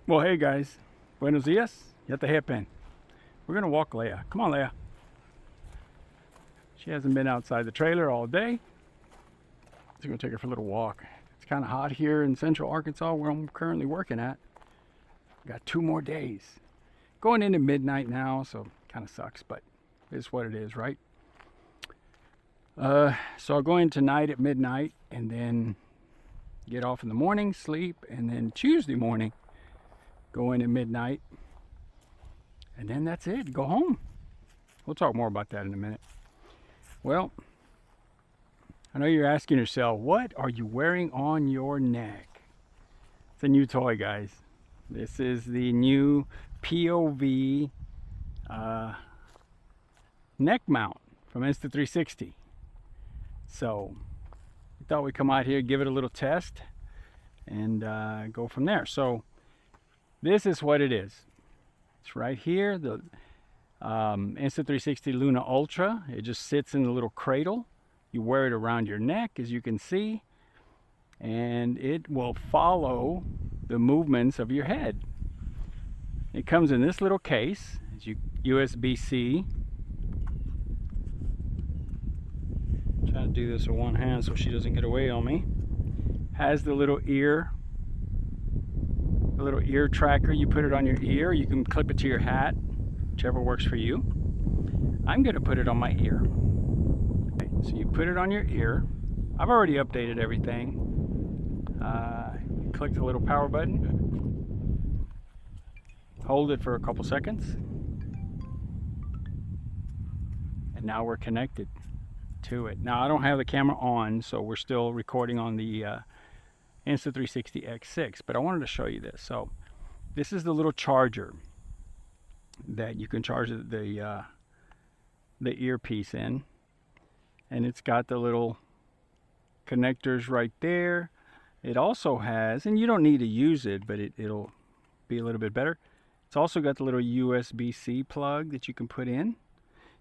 Well, hey guys, buenos dias. You got the hairpin. We're gonna walk Leia. Come on, Leia. She hasn't been outside the trailer all day. So we're gonna take her for a little walk. It's kind of hot here in central Arkansas where I'm currently working at. Got 2 more days. Going into midnight now, so kind of sucks, but it's what it is, right? So I'll go in tonight at midnight and then get off in the morning, sleep, and then Tuesday morning go in at midnight, and then that's it. Go home. We'll talk more about that in a minute. Well, I know you're asking yourself, what are you wearing on your neck? It's a new toy, guys. This is the new POV neck mount from Insta360. So we thought we'd come out here, give it a little test, and go from there. So this is what it is. It's right here, the Insta360 Luna Ultra. It just sits in a little cradle. You wear it around your neck, as you can see, and it will follow the movements of your head. It comes in this little case, as you USB-C. Trying to do this with one hand so she doesn't get away on me. Has the little ear tracker. You put it on your ear. You can clip it to your hat, whichever works for you. I'm going to put it on my ear. Okay, so you put it on your ear. I've already updated everything. Click the little power button. Hold it for a couple seconds. And now we're connected to it. Now I don't have the camera on, so we're still recording on the Insta360 X6, but I wanted to show you this. So this is the little charger that you can charge the earpiece in, and it's got the little connectors right there. It also has, and you don't need to use it, but it'll be a little bit better. It's also got the little USB-C plug that you can put in.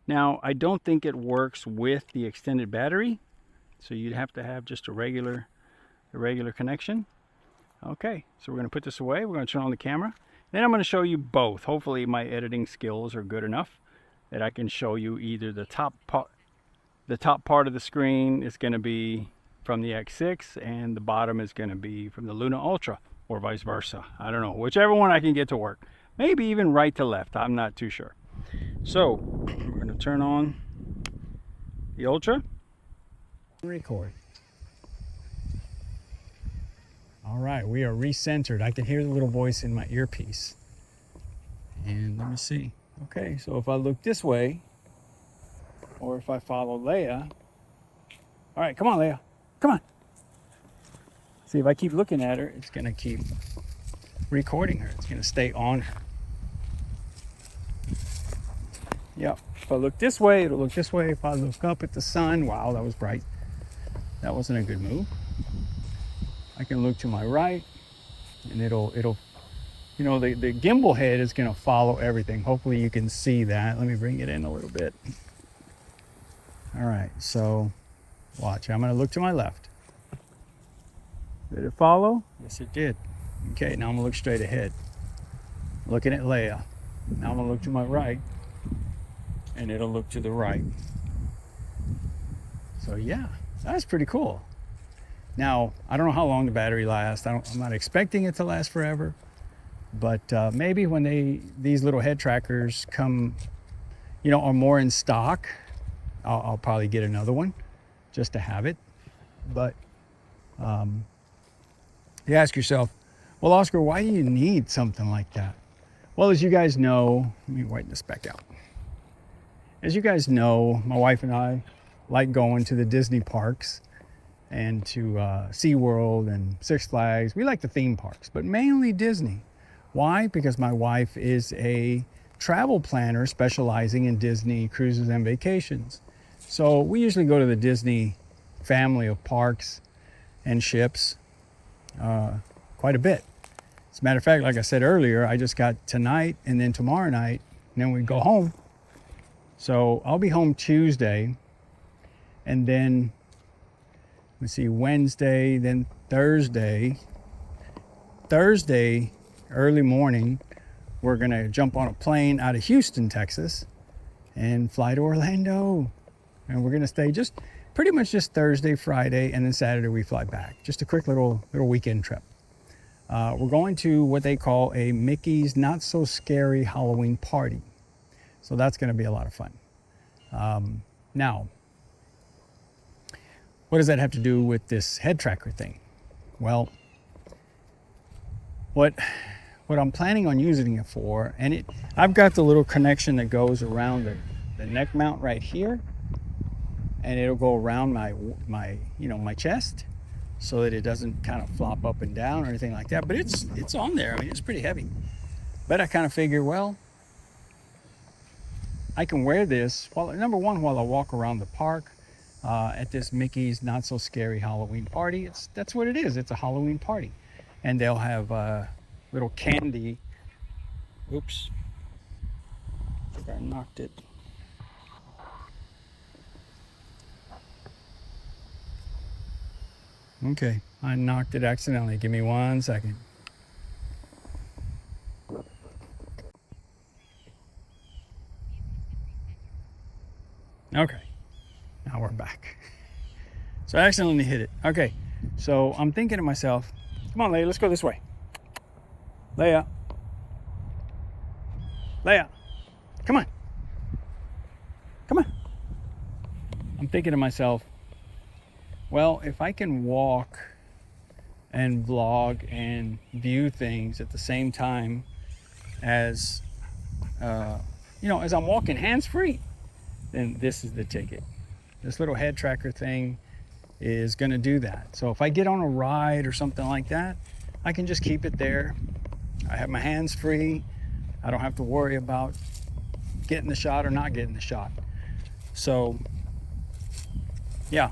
Now, I don't think it works with the extended battery, so you'd have to have just a regular connection. Okay, so we're going to put this away. We're going to turn on the camera. Then I'm going to show you both. Hopefully my editing skills are good enough that I can show you either the top part of the screen is going to be from the X6 and the bottom is going to be from the Luna Ultra, or vice versa. I don't know, whichever one I can get to work. Maybe even right to left. I'm not too sure. So we're going to turn on the Ultra and record. All right, we are recentered. I can hear the little voice in my earpiece. And let me see. Okay, so if I look this way, or if I follow Leia. All right, come on, Leia. Come on. See, if I keep looking at her, it's going to keep recording her. It's going to stay on her. Yep. If I look this way, it'll look this way. If I look up at the sun, wow, that was bright. That wasn't a good move. I can look to my right, and it'll, you know, the gimbal head is going to follow everything. Hopefully you can see that. Let me bring it in a little bit. All right, so watch. I'm going to look to my left. Did it follow? Yes, it did. Okay, now I'm going to look straight ahead. Looking at Leia. Now I'm going to look to my right, and it'll look to the right. So yeah, that's pretty cool. Now, I don't know how long the battery lasts. I'm not expecting it to last forever, but maybe when these little head trackers come, you know, are more in stock, I'll probably get another one just to have it. But you ask yourself, well, Oscar, why do you need something like that? Well, as you guys know, let me whiten this back out. As you guys know, my wife and I like going to the Disney parks and to SeaWorld and Six Flags. We like the theme parks, but mainly Disney. Why? Because my wife is a travel planner specializing in Disney cruises and vacations. So we usually go to the Disney family of parks and ships quite a bit. As a matter of fact, like I said earlier, I just got tonight and then tomorrow night, and then we go home. So I'll be home Tuesday, and then let's see, Wednesday, then Thursday, early morning, we're gonna jump on a plane out of Houston, Texas, and fly to Orlando. And we're gonna stay just pretty much just Thursday, Friday, and then Saturday we fly back. Just a quick little weekend trip. We're going to what they call a Mickey's Not So Scary Halloween party. So that's gonna be a lot of fun. Now, what does that have to do with this head tracker thing? Well, what I'm planning on using it for, and I've got the little connection that goes around the neck mount right here, and it'll go around my chest so that it doesn't kind of flop up and down or anything like that. But it's on there. I mean, it's pretty heavy. But I kind of figure, well, I can wear this number one, while I walk around the park at this Mickey's Not So Scary Halloween party. That's what it is. It's a Halloween party. And they'll have little candy. Oops. I think I knocked it. Okay, I knocked it accidentally. Give me 1 second. Okay, now we're back. So I accidentally hit it. Okay, so I'm thinking to myself, come on, Leia, let's go this way. Leia. Leia, come on. Come on. I'm thinking to myself, well, if I can walk and vlog and view things at the same time as, as I'm walking hands-free, then this is the ticket. This little head tracker thing is gonna do that. So if I get on a ride or something like that, I can just keep it there. I have my hands free. I don't have to worry about getting the shot or not getting the shot. So yeah,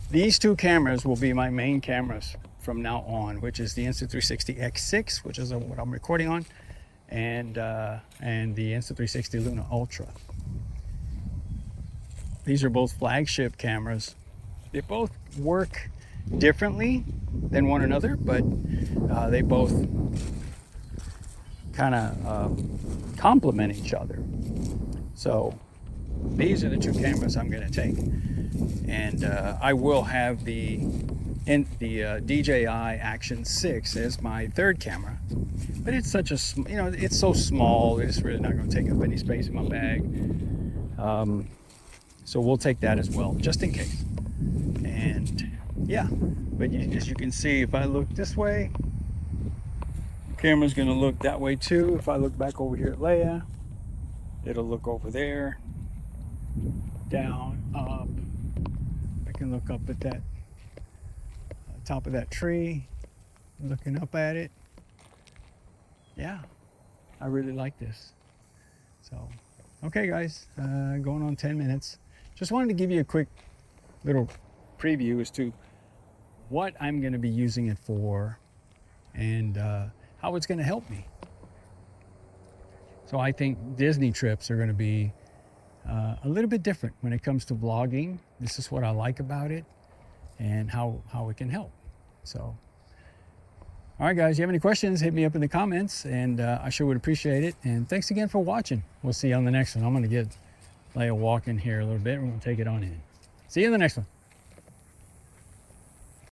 these two cameras will be my main cameras from now on, which is the Insta360 X6, which is what I'm recording on, and the Insta360 Luna Ultra. These are both flagship cameras. They both work differently than one another, but they both kind of complement each other. So these are the two cameras I'm going to take, and I will have the DJI Action 6 as my third camera, but it's such a it's so small, it's really not going to take up any space in my bag. So we'll take that as well, just in case. And yeah, but as you can see, if I look this way, the camera's going to look that way too. If I look back over here at Leia, it'll look over there, down, up. I can look up at that top of that tree, looking up at it. Yeah, I really like this. So, okay guys, going on 10 minutes. Just wanted to give you a quick little preview as to what I'm going to be using it for and how it's going to help me. So I think Disney trips are going to be a little bit different when it comes to vlogging. This is what I like about it and how it can help. So, all right guys, you have any questions, hit me up in the comments, and I sure would appreciate it. And thanks again for watching. We'll see you on the next one. I'm going to get Leia walking here a little bit. We're going to take it on in. See you in the next one.